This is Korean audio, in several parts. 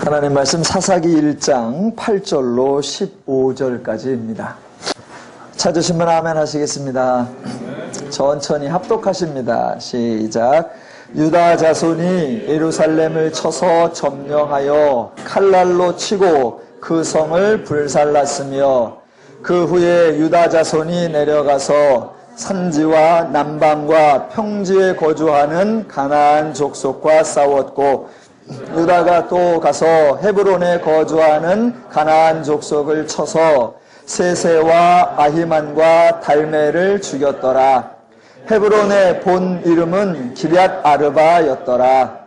하나님 말씀 사사기 1장 8절로 15절까지입니다. 찾으시면 아멘 하시겠습니다. 천천히 합독하십니다. 시작. 유다 자손이 예루살렘을 쳐서 점령하여 칼날로 치고 그 성을 불살랐으며 그 후에 유다 자손이 내려가서 산지와 남방과 평지에 거주하는 가나안 족속과 싸웠고 유다가 또 가서 헤브론에 거주하는 가나안 족속을 쳐서 세세와 아히만과 달메를 죽였더라. 헤브론의 본 이름은 기럇 아르바였더라.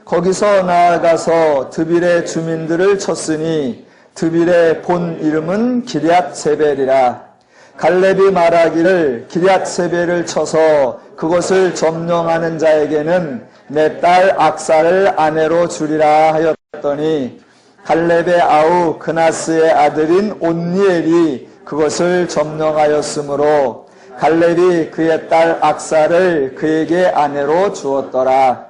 거기서 나아가서 드빌의 주민들을 쳤으니 드빌의 본 이름은 기럇 세벨이라. 갈렙이 말하기를 기럇 세벨을 쳐서 그것을 점령하는 자에게는 내 딸 악사를 아내로 주리라 하였더니 갈렙의 아우 그나스의 아들인 온니엘이 그것을 점령하였으므로 갈렙이 그의 딸 악사를 그에게 아내로 주었더라.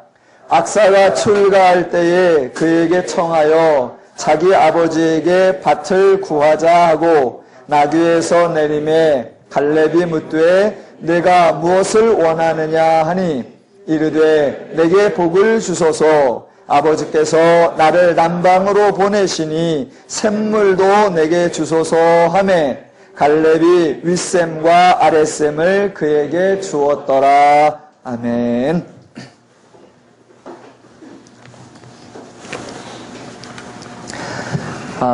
악사가 출가할 때에 그에게 청하여 자기 아버지에게 밭을 구하자 하고 나귀에서 내림에 갈렙이 묻되 내가 무엇을 원하느냐 하니 이르되 내게 복을 주소서. 아버지께서 나를 남방으로 보내시니 샘물도 내게 주소서 하매 갈렙이 윗샘과 아랫샘을 그에게 주었더라. 아멘.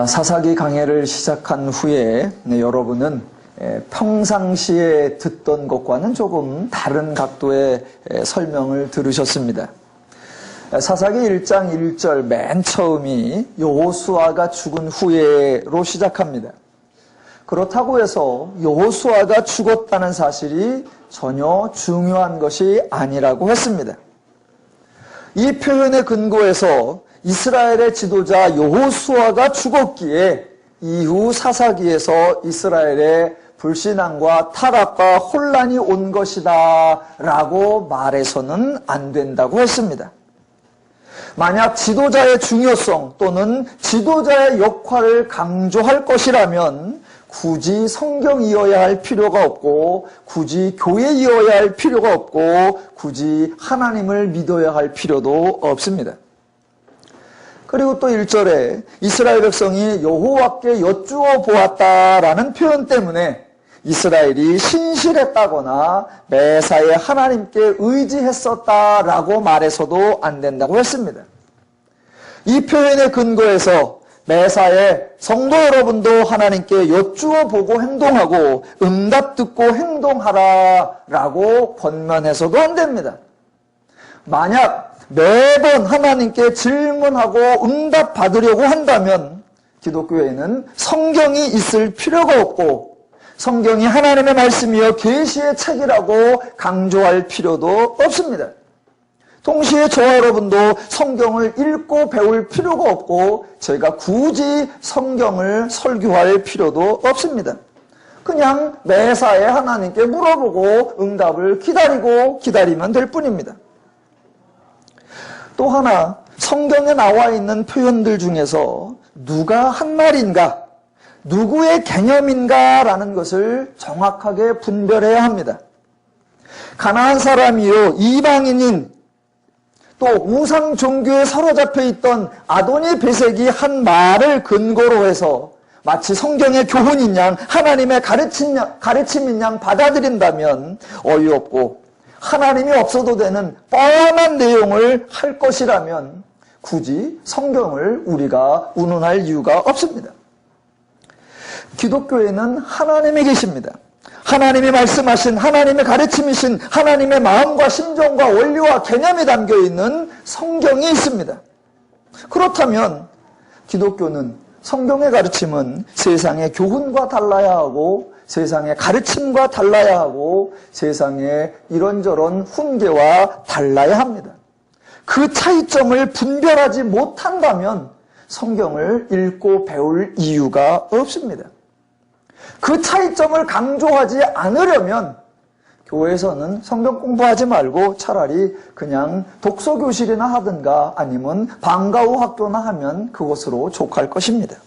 사사기 강해를 시작한 후에 여러분은 평상시에 듣던 것과는 조금 다른 각도의 설명을 들으셨습니다. 사사기 1장 1절 맨 처음이 여호수아가 죽은 후에로 시작합니다. 그렇다고 해서 여호수아가 죽었다는 사실이 전혀 중요한 것이 아니라고 했습니다. 이 표현의 근거에서 이스라엘의 지도자 여호수아가 죽었기에 이후 사사기에서 이스라엘의 불신앙과 타락과 혼란이 온 것이다 라고 말해서는 안 된다고 했습니다. 만약 지도자의 중요성 또는 지도자의 역할을 강조할 것이라면 굳이 성경이어야 할 필요가 없고 굳이 교회이어야 할 필요가 없고 굳이 하나님을 믿어야 할 필요도 없습니다. 그리고 또 1절에 이스라엘 백성이 여호와께 여쭈어 보았다라는 표현 때문에 이스라엘이 신실했다거나 매사에 하나님께 의지했었다라고 말해서도 안 된다고 했습니다. 이 표현의 근거에서 매사에 성도 여러분도 하나님께 여쭈어 보고 행동하고 응답 듣고 행동하라라고 권면해서도 안 됩니다. 만약 매번 하나님께 질문하고 응답 받으려고 한다면 기독교에는 성경이 있을 필요가 없고 성경이 하나님의 말씀이여 계시의 책이라고 강조할 필요도 없습니다. 동시에 저와 여러분도 성경을 읽고 배울 필요가 없고 저희가 굳이 성경을 설교할 필요도 없습니다. 그냥 매사에 하나님께 물어보고 응답을 기다리면 될 뿐입니다. 또 하나 성경에 나와 있는 표현들 중에서 누가 한 말인가, 누구의 개념인가 라는 것을 정확하게 분별해야 합니다. 가나안 사람이요 이방인인 또 우상 종교에 사로잡혀 있던 아도니 베섹이 한 말을 근거로 해서 마치 성경의 교훈인 양 하나님의 가르침인 양 받아들인다면 어이없고 하나님이 없어도 되는 뻔한 내용을 할 것이라면 굳이 성경을 우리가 운운할 이유가 없습니다. 기독교에는 하나님이 계십니다. 하나님이 말씀하신 하나님의 가르침이신 하나님의 마음과 심정과 원리와 개념이 담겨있는 성경이 있습니다. 그렇다면 기독교는 성경의 가르침은 세상의 교훈과 달라야 하고 세상의 가르침과 달라야 하고 세상의 이런저런 훈계와 달라야 합니다. 그 차이점을 분별하지 못한다면 성경을 읽고 배울 이유가 없습니다. 그 차이점을 강조하지 않으려면 교회에서는 성경 공부하지 말고 차라리 그냥 독서교실이나 하든가 아니면 방과 후 학교나 하면 그것으로 족할 것입니다.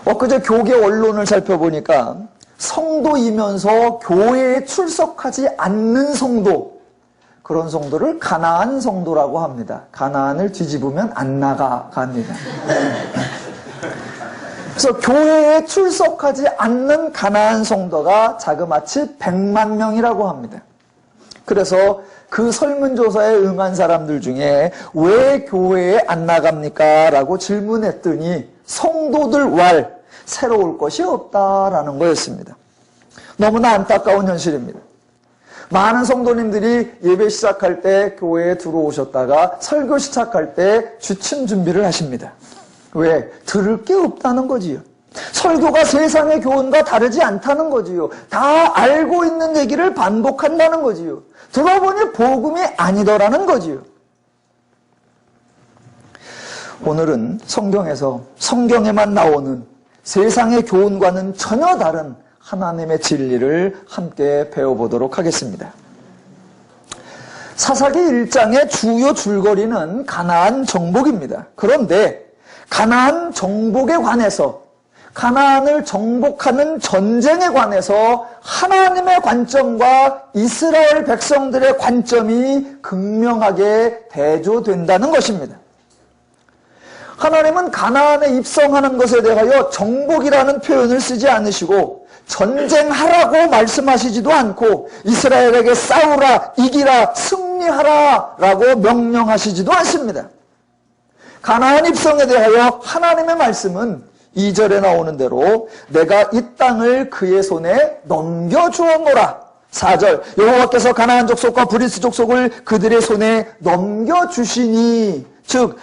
엊그제 교계 언론을 살펴보니까 성도이면서 교회에 출석하지 않는 성도, 그런 성도를 가나안 성도라고 합니다. 가나안을 뒤집으면 안 나가갑니다. 그래서 교회에 출석하지 않는 가나안 성도가 자그마치 100만 명이라고 합니다. 그래서 그 설문조사에 응한 사람들 중에 왜 교회에 안 나갑니까? 라고 질문했더니 성도들 왈 새로울 것이 없다라는 거였습니다. 너무나 안타까운 현실입니다. 많은 성도님들이 예배 시작할 때 교회에 들어오셨다가 설교 시작할 때 주침 준비를 하십니다. 왜? 들을 게 없다는 거지요. 설교가 세상의 교훈과 다르지 않다는 거지요. 다 알고 있는 얘기를 반복한다는 거지요. 들어보니 복음이 아니더라는 거지요. 오늘은 성경에서 성경에만 나오는 세상의 교훈과는 전혀 다른 하나님의 진리를 함께 배워보도록 하겠습니다. 사사기 1장의 주요 줄거리는 가나안 정복입니다. 그런데 가나안 정복에 관해서, 가나안을 정복하는 전쟁에 관해서 하나님의 관점과 이스라엘 백성들의 관점이 극명하게 대조된다는 것입니다. 하나님은 가나안에 입성하는 것에 대하여 정복이라는 표현을 쓰지 않으시고 전쟁하라고 말씀하시지도 않고 이스라엘에게 싸우라, 이기라, 승리하라 라고 명령하시지도 않습니다. 가나안 입성에 대하여 하나님의 말씀은 2절에 나오는 대로 내가 이 땅을 그의 손에 넘겨주었노라. 4절 여호와께서 가나안 족속과 브리스 족속을 그들의 손에 넘겨주시니, 즉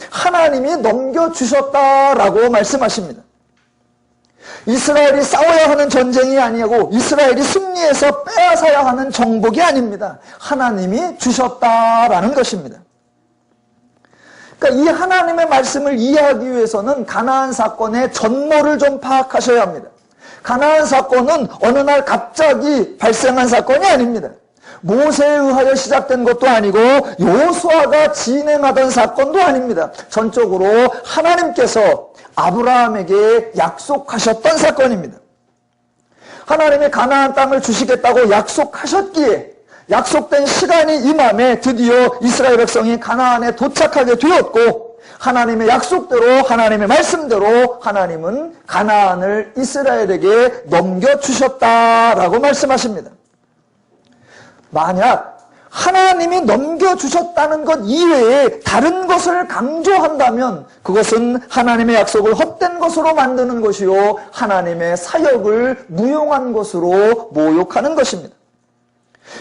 하나님이 넘겨주셨다라고 말씀하십니다. 이스라엘이 싸워야 하는 전쟁이 아니고 이스라엘이 승리해서 빼앗아야 하는 정복이 아닙니다. 하나님이 주셨다라는 것입니다. 그러니까 이 하나님의 말씀을 이해하기 위해서는 가나안 사건의 전모를 좀 파악하셔야 합니다. 가나안 사건은 어느 날 갑자기 발생한 사건이 아닙니다. 모세에 의하여 시작된 것도 아니고 여호수아가 진행하던 사건도 아닙니다. 전적으로 하나님께서 아브라함에게 약속하셨던 사건입니다. 하나님이 가나안 땅을 주시겠다고 약속하셨기에 약속된 시간이 임함에 드디어 이스라엘 백성이 가나안에 도착하게 되었고, 하나님의 약속대로 하나님의 말씀대로 하나님은 가나안을 이스라엘에게 넘겨주셨다라고 말씀하십니다. 만약 하나님이 넘겨주셨다는 것 이외에 다른 것을 강조한다면 그것은 하나님의 약속을 헛된 것으로 만드는 것이요 하나님의 사역을 무용한 것으로 모욕하는 것입니다.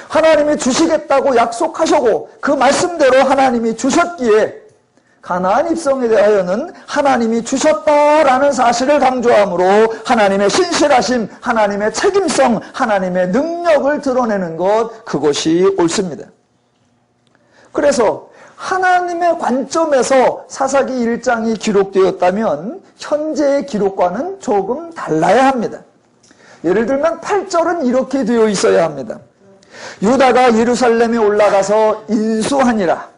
하나님이 주시겠다고 약속하셨고 그 말씀대로 하나님이 주셨기에 가나안 입성에 대하여는 하나님이 주셨다라는 사실을 강조함으로 하나님의 신실하심, 하나님의 책임성, 하나님의 능력을 드러내는 것, 그것이 옳습니다. 그래서 하나님의 관점에서 사사기 1장이 기록되었다면 현재의 기록과는 조금 달라야 합니다. 예를 들면 8절은 이렇게 되어 있어야 합니다. 유다가 예루살렘에 올라가서 인수하니라.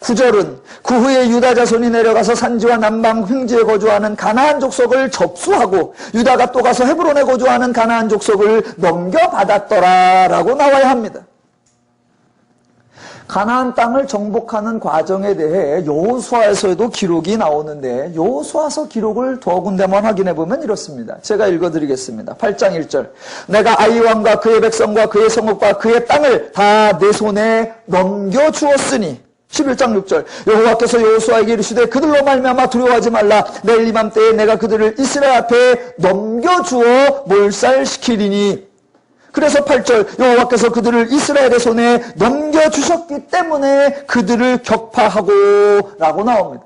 9절은 그 후에 유다 자손이 내려가서 산지와 남방 횡지에 거주하는 가나안 족속을 접수하고 유다가 또 가서 헤브론에 거주하는 가나안 족속을 넘겨받았더라라고 나와야 합니다. 가나안 땅을 정복하는 과정에 대해 여호수아에서도 기록이 나오는데 여호수아서 기록을 두어 군데만 확인해 보면 이렇습니다. 제가 읽어드리겠습니다. 8장 1절 내가 아이 왕과 그의 백성과 그의 성읍과 그의 땅을 다 내 손에 넘겨주었으니 11장 6절 여호와께서 여호수아에게 이르시되 그들로 말미암아 두려워하지 말라. 내일 이맘때에 내가 그들을 이스라엘 앞에 넘겨주어 몰살시키리니. 그래서 8절 여호와께서 그들을 이스라엘의 손에 넘겨주셨기 때문에 그들을 격파하고 라고 나옵니다.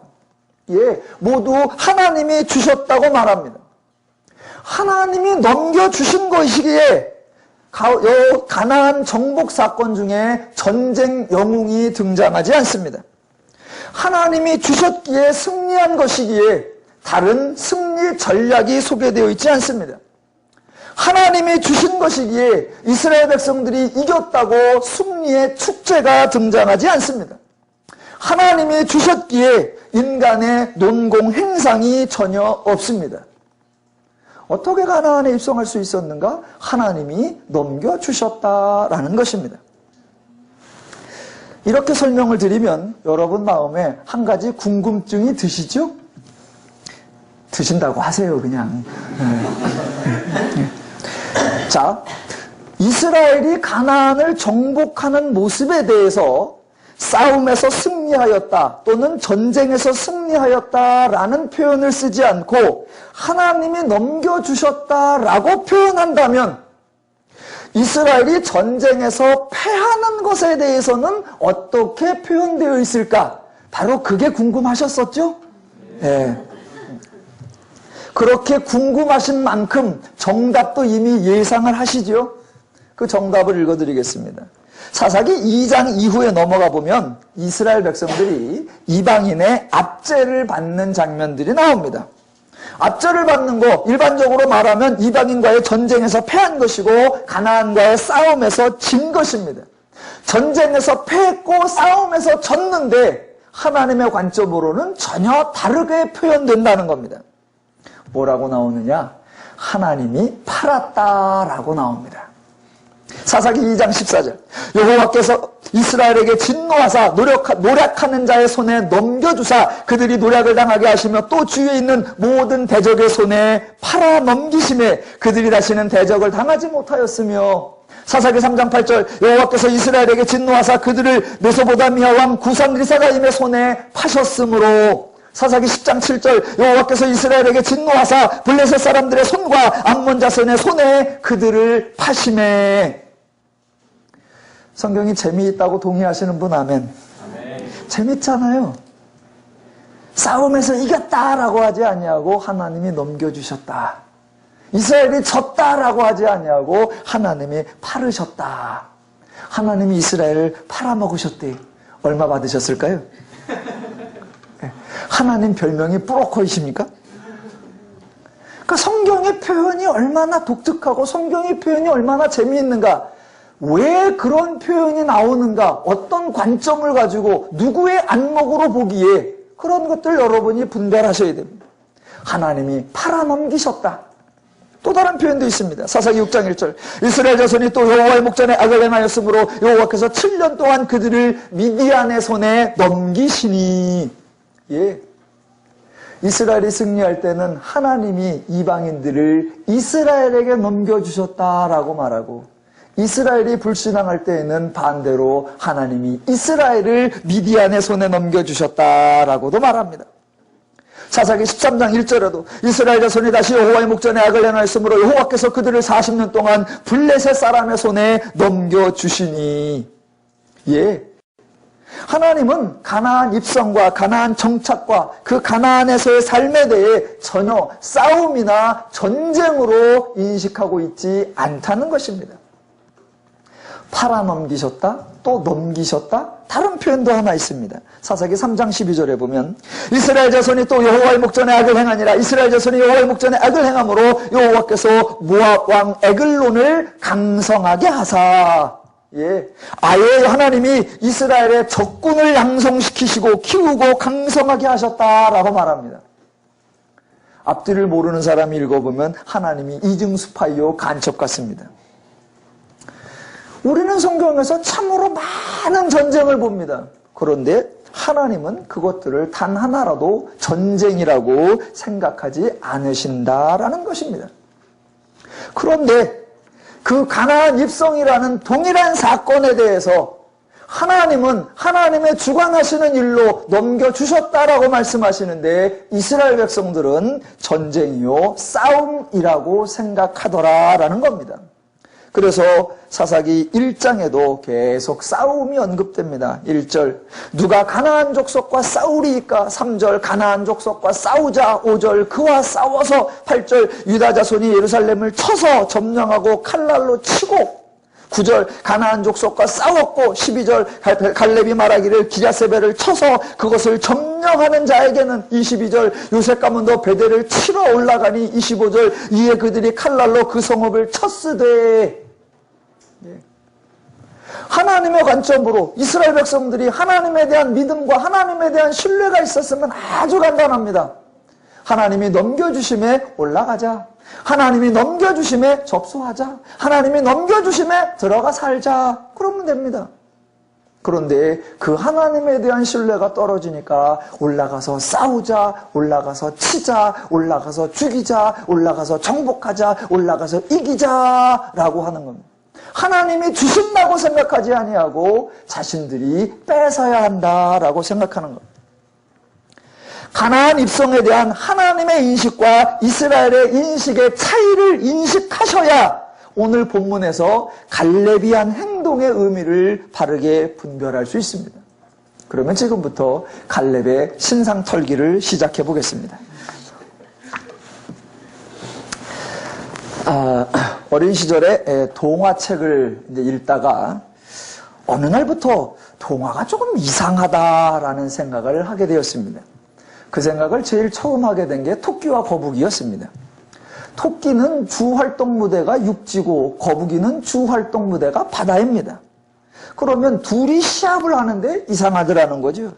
예, 모두 하나님이 주셨다고 말합니다. 하나님이 넘겨주신 것이기에 가나안 정복 사건 중에 전쟁 영웅이 등장하지 않습니다. 하나님이 주셨기에 승리한 것이기에 다른 승리 전략이 소개되어 있지 않습니다. 하나님이 주신 것이기에 이스라엘 백성들이 이겼다고 승리의 축제가 등장하지 않습니다. 하나님이 주셨기에 인간의 논공 행상이 전혀 없습니다. 어떻게 가나안에 입성할 수 있었는가? 하나님이 넘겨주셨다라는 것입니다. 이렇게 설명을 드리면 여러분 마음에 한 가지 궁금증이 드시죠? 드신다고 하세요, 그냥. 자, 이스라엘이 가나안을 정복하는 모습에 대해서 싸움에서 승리하였다 또는 전쟁에서 승리하였다라는 표현을 쓰지 않고 하나님이 넘겨주셨다라고 표현한다면 이스라엘이 전쟁에서 패하는 것에 대해서는 어떻게 표현되어 있을까? 바로 그게 궁금하셨었죠? 네. 그렇게 궁금하신 만큼 정답도 이미 예상을 하시죠? 그 정답을 읽어드리겠습니다. 사사기 2장 이후에 넘어가 보면 이스라엘 백성들이 이방인의 압제를 받는 장면들이 나옵니다. 압제를 받는 거 일반적으로 말하면 이방인과의 전쟁에서 패한 것이고 가나안과의 싸움에서 진 것입니다. 전쟁에서 패했고 싸움에서 졌는데 하나님의 관점으로는 전혀 다르게 표현된다는 겁니다. 뭐라고 나오느냐? 하나님이 팔았다라고 나옵니다. 사사기 2장 14절 여호와께서 이스라엘에게 진노하사 노략하는 자의 손에 넘겨주사 그들이 노략을 당하게 하시며 또 주위에 있는 모든 대적의 손에 팔아 넘기심에 그들이 다시는 대적을 당하지 못하였으며 사사기 3장 8절 여호와께서 이스라엘에게 진노하사 그들을 메소보다미아 왕 구산 리사가임의 손에 파셨으므로 사사기 10장 7절 여호와께서 이스라엘에게 진노하사 블레셋 사람들의 손과 암몬 자손의 손에 그들을 파심에. 성경이 재미있다고 동의하시는 분 아멘. 아멘. 재밌잖아요. 싸움에서 이겼다라고 하지 아니하고 하나님이 넘겨주셨다. 이스라엘이 졌다라고 하지 아니하고 하나님이 팔으셨다. 하나님이 이스라엘을 팔아먹으셨대. 얼마 받으셨을까요? 하나님 별명이 브로커이십니까? 그러니까 성경의 표현이 얼마나 독특하고 성경의 표현이 얼마나 재미있는가? 왜 그런 표현이 나오는가? 어떤 관점을 가지고 누구의 안목으로 보기에 그런 것들 여러분이 분별하셔야 됩니다. 하나님이 팔아넘기셨다. 또 다른 표현도 있습니다. 사사기 6장 1절 이스라엘 자손이 또 여호와의 목전에 악을 행하였으므로 여호와께서 7년 동안 그들을 미디안의 손에 넘기시니. 예. 이스라엘이 승리할 때는 하나님이 이방인들을 이스라엘에게 넘겨주셨다라고 말하고 이스라엘이 불신앙할 때에는 반대로 하나님이 이스라엘을 미디안의 손에 넘겨주셨다라고도 말합니다. 사사기 13장 1절에도 이스라엘 자손이 다시 여호와의 목전에 악을 행하였으므로 여호와께서 그들을 40년 동안 블레셋 사람의 손에 넘겨주시니. 예. 하나님은 가나안 입성과 가나안 정착과 그 가나안에서의 삶에 대해 전혀 싸움이나 전쟁으로 인식하고 있지 않다는 것입니다. 팔아넘기셨다, 또 넘기셨다, 다른 표현도 하나 있습니다. 사사기 3장 12절에 보면 이스라엘 자손이 또 여호와의 목전에 악을 행하니라. 이스라엘 자손이 여호와의 목전에 악을 행함으로 여호와께서 모압 왕 에글론을 강성하게 하사. 예, 아예 하나님이 이스라엘의 적군을 양성시키시고 키우고 강성하게 하셨다라고 말합니다. 앞뒤를 모르는 사람이 읽어보면 하나님이 이중수파이요 간첩 같습니다. 우리는 성경에서 참으로 많은 전쟁을 봅니다. 그런데 하나님은 그것들을 단 하나라도 전쟁이라고 생각하지 않으신다라는 것입니다. 그런데 그 가나안 입성이라는 동일한 사건에 대해서 하나님은 하나님의 주관하시는 일로 넘겨주셨다라고 말씀하시는데 이스라엘 백성들은 전쟁이요 싸움이라고 생각하더라라는 겁니다. 그래서 사사기 1장에도 계속 싸움이 언급됩니다. 1절 누가 가나안 족속과 싸우리이까. 3절 가나안 족속과 싸우자. 5절 그와 싸워서. 8절 유다 자손이 예루살렘을 쳐서 점령하고 칼날로 치고. 9절 가나안 족속과 싸웠고 12절 갈렙이 말하기를 기랴세벨을 쳐서 그것을 점령하는 자에게는 22절 요셉 가문도 베델을 치러 올라가니 25절 이에 그들이 칼날로 그 성읍을 쳤으되. 하나님의 관점으로 이스라엘 백성들이 하나님에 대한 믿음과 하나님에 대한 신뢰가 있었으면 아주 간단합니다. 하나님이 넘겨주심에 올라가자. 하나님이 넘겨주심에 접수하자. 하나님이 넘겨주심에 들어가 살자. 그러면 됩니다. 그런데 그 하나님에 대한 신뢰가 떨어지니까 올라가서 싸우자, 올라가서 치자, 올라가서 죽이자, 올라가서 정복하자, 올라가서 이기자라고 하는 겁니다. 하나님이 주신다고 생각하지 아니하고 자신들이 뺏어야 한다라고 생각하는 겁니다. 가나안 입성에 대한 하나님의 인식과 이스라엘의 인식의 차이를 인식하셔야 오늘 본문에서 갈렙이 한 행동의 의미를 바르게 분별할 수 있습니다. 그러면 지금부터 갈렙의 신상 털기를 시작해 보겠습니다. 어린 시절에 동화책을 읽다가 어느 날부터 동화가 조금 이상하다라는 생각을 하게 되었습니다. 그 생각을 제일 처음 하게 된 게 토끼와 거북이였습니다. 토끼는 주 활동 무대가 육지고 거북이는 주 활동 무대가 바다입니다. 그러면 둘이 시합을 하는데 이상하더라는 거죠.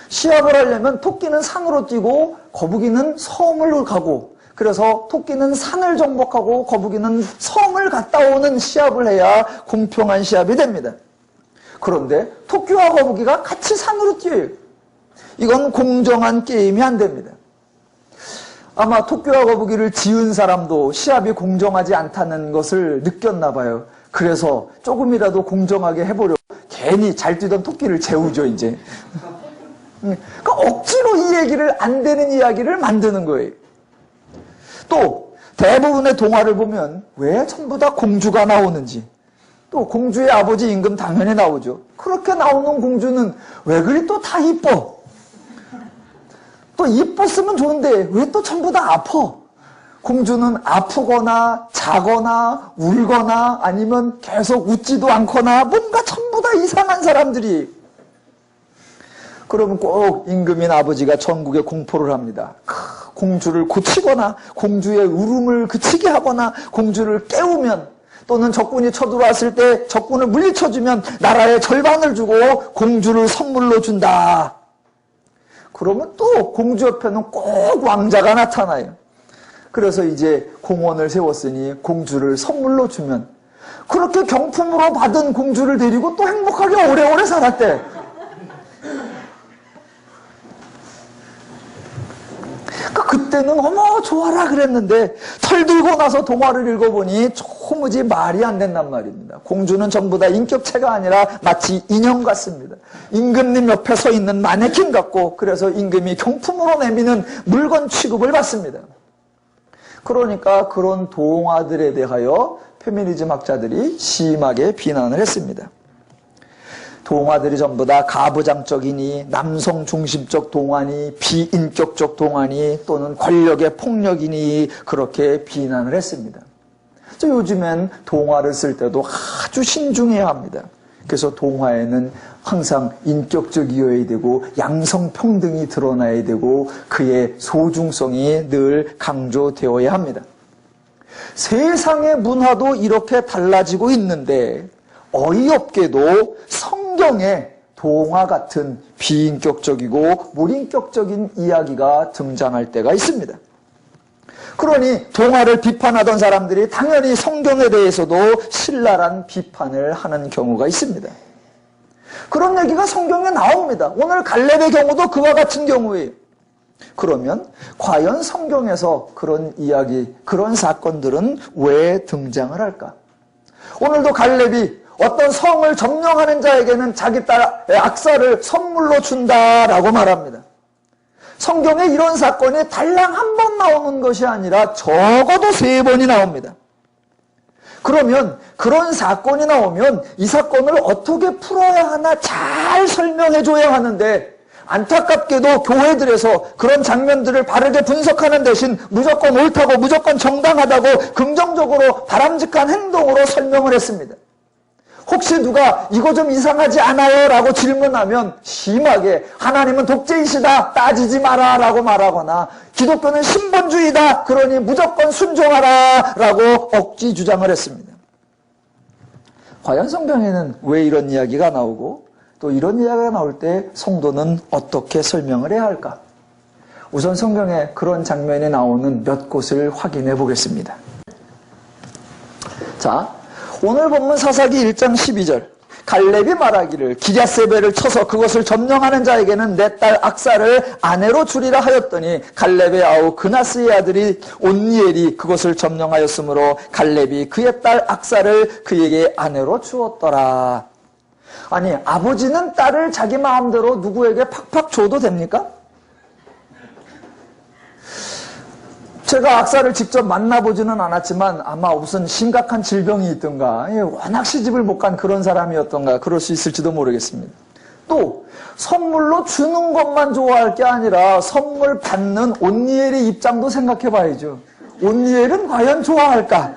시합을 하려면 토끼는 산으로 뛰고 거북이는 섬을 가고, 그래서 토끼는 산을 정복하고 거북이는 섬을 갔다 오는 시합을 해야 공평한 시합이 됩니다. 그런데 토끼와 거북이가 같이 산으로 뛰어요. 이건 공정한 게임이 안 됩니다. 아마 토끼와 거북이를 지은 사람도 시합이 공정하지 않다는 것을 느꼈나 봐요. 그래서 조금이라도 공정하게 해보려고 괜히 잘 뛰던 토끼를 재우죠, 이제. 그러니까 억지로 이 얘기를, 안 되는 이야기를 만드는 거예요. 또 대부분의 동화를 보면 왜 전부 다 공주가 나오는지, 또 공주의 아버지 임금 당연히 나오죠. 그렇게 나오는 공주는 왜 그리 또 다 이뻐? 또 이뻤으면 좋은데 왜 또 전부 다 아파? 공주는 아프거나 자거나 울거나 아니면 계속 웃지도 않거나 뭔가 전부 다 이상한 사람들이. 그러면 꼭 임금인 아버지가 전국에 공포를 합니다. 공주를 고치거나 공주의 울음을 그치게 하거나 공주를 깨우면, 또는 적군이 쳐들어왔을 때 적군을 물리쳐주면 나라의 절반을 주고 공주를 선물로 준다. 그러면 또 공주 옆에는 꼭 왕자가 나타나요. 그래서 이제 공원을 세웠으니 공주를 선물로 주면, 그렇게 경품으로 받은 공주를 데리고 또 행복하게 오래오래 살았대. 그때는 어머 좋아라 그랬는데 철들고 나서 동화를 읽어보니 도무지 말이 안 된단 말입니다. 공주는 전부 다 인격체가 아니라 마치 인형 같습니다. 임금님 옆에 서 있는 마네킹 같고, 그래서 임금이 경품으로 내미는 물건 취급을 받습니다. 그러니까 그런 동화들에 대하여 페미니즘 학자들이 심하게 비난을 했습니다. 동화들이 전부 다 가부장적이니, 남성 중심적 동화니, 비인격적 동화니, 또는 권력의 폭력이니, 그렇게 비난을 했습니다. 요즘엔 동화를 쓸 때도 아주 신중해야 합니다. 그래서 동화에는 항상 인격적이어야 되고 양성평등이 드러나야 되고 그의 소중성이 늘 강조되어야 합니다. 세상의 문화도 이렇게 달라지고 있는데 어이없게도 성경에 동화 같은 비인격적이고 무인격적인 이야기가 등장할 때가 있습니다. 그러니 동화를 비판하던 사람들이 당연히 성경에 대해서도 신랄한 비판을 하는 경우가 있습니다. 그런 얘기가 성경에 나옵니다. 오늘 갈렙의 경우도 그와 같은 경우예요. 그러면 과연 성경에서 그런 이야기, 그런 사건들은 왜 등장을 할까? 오늘도 갈렙이 어떤 성을 점령하는 자에게는 자기 딸 악사를 선물로 준다라고 말합니다. 성경에 이런 사건이 달랑 한 번 나오는 것이 아니라 적어도 3번이 나옵니다. 그러면 그런 사건이 나오면 이 사건을 어떻게 풀어야 하나 잘 설명해 줘야 하는데, 안타깝게도 교회들에서 그런 장면들을 바르게 분석하는 대신 무조건 옳다고, 무조건 정당하다고, 긍정적으로 바람직한 행동으로 설명을 했습니다. 혹시 누가 이거 좀 이상하지 않아요? 라고 질문하면 심하게 하나님은 독재이시다, 따지지 마라 라고 말하거나 기독교는 신본주의다, 그러니 무조건 순종하라 라고 억지 주장을 했습니다. 과연 성경에는 왜 이런 이야기가 나오고 또 이런 이야기가 나올 때 성도는 어떻게 설명을 해야 할까? 우선 성경에 그런 장면이 나오는 몇 곳을 확인해 보겠습니다. 자, 오늘 본문 사사기 1장 12절. 갈렙이 말하기를 기랴세벨을 쳐서 그것을 점령하는 자에게는 내 딸 악사를 아내로 주리라 하였더니 갈렙의 아우 그나스의 아들이 온니엘이 그것을 점령하였으므로 갈렙이 그의 딸 악사를 그에게 아내로 주었더라. 아니, 아버지는 딸을 자기 마음대로 누구에게 팍팍 줘도 됩니까? 제가 악사를 직접 만나보지는 않았지만 아마 무슨 심각한 질병이 있던가 워낙 시집을 못 간 그런 사람이었던가 그럴 수 있을지도 모르겠습니다. 또 선물로 주는 것만 좋아할 게 아니라 선물 받는 온니엘의 입장도 생각해 봐야죠. 온니엘은 과연 좋아할까?